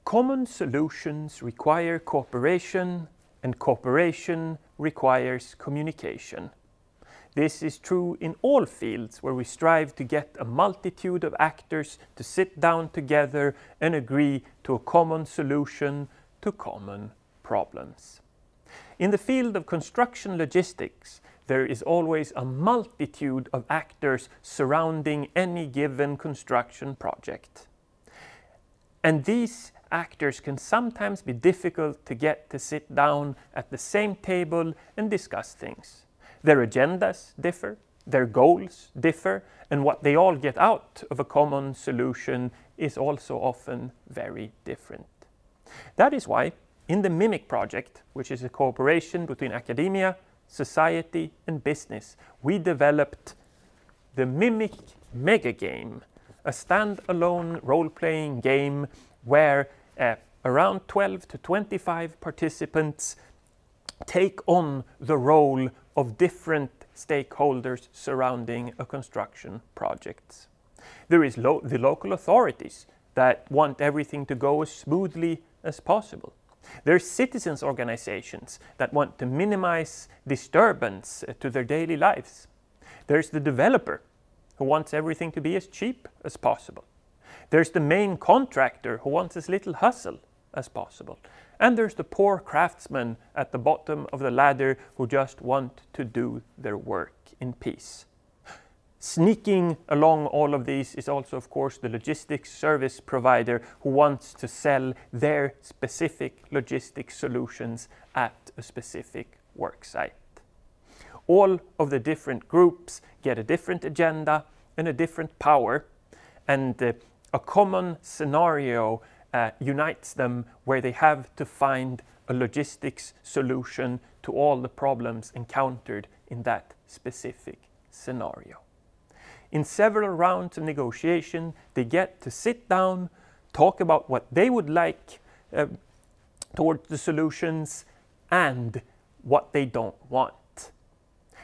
Common solutions require cooperation, and cooperation requires communication. This is true in all fields where we strive to get a multitude of actors to sit down together and agree to a common solution to common problems. In the field of construction logistics, there is always a multitude of actors surrounding any given construction project. And these actors can sometimes be difficult to get to sit down at the same table and discuss things. Their agendas differ, their goals differ, and what they all get out of a common solution is also often very different. That is why in the MIMIC project, which is a cooperation between academia, society and business, we developed the MIMIC Mega Game, a stand-alone role-playing game where around 12 to 25 participants take on the role of different stakeholders surrounding a construction project. There is the local authorities that want everything to go as smoothly as possible. There's citizens' organizations that want to minimize disturbance to their daily lives. There's the developer who wants everything to be as cheap as possible. There's the main contractor who wants as little hustle as possible. And there's the poor craftsmen at the bottom of the ladder who just want to do their work in peace. Sneaking along all of these is also, of course, the logistics service provider who wants to sell their specific logistics solutions at a specific work site. All of the different groups get a different agenda and a different power, and a common scenario unites them where they have to find a logistics solution to all the problems encountered in that specific scenario. In several rounds of negotiation, they get to sit down, talk about what they would like towards the solutions and what they don't want.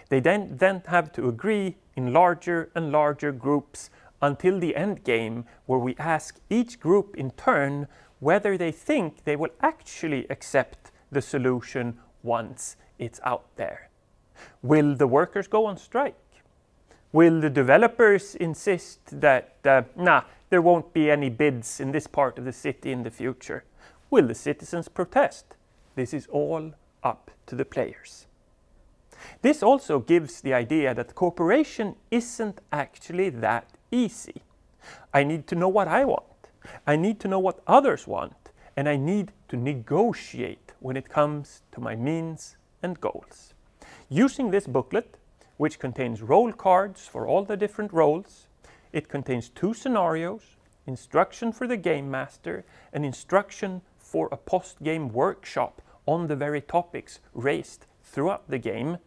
They then have to agree in larger and larger groups until the end game, where we ask each group in turn whether they think they will actually accept the solution once it's out there. Will the workers go on strike? Will the developers insist that, there won't be any bids in this part of the city in the future? Will the citizens protest? This is all up to the players. This also gives the idea that cooperation isn't actually that easy. I need to know what I want. I need to know what others want. And I need to negotiate when it comes to my means and goals. Using this booklet, which contains role cards for all the different roles, it contains 2 scenarios, instruction for the game master, and instruction for a post-game workshop on the very topics raised throughout the game.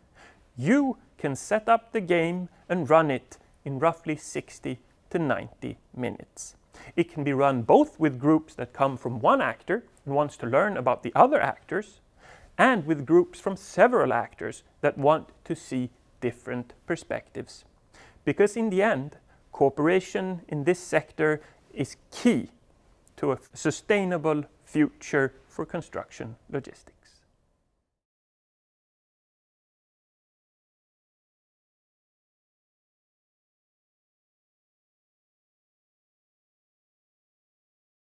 You can set up the game and run it in roughly 60 to 90 minutes. It can be run both with groups that come from one actor and wants to learn about the other actors, and with groups from several actors that want to see different perspectives. Because in the end, cooperation in this sector is key to a sustainable future for construction logistics.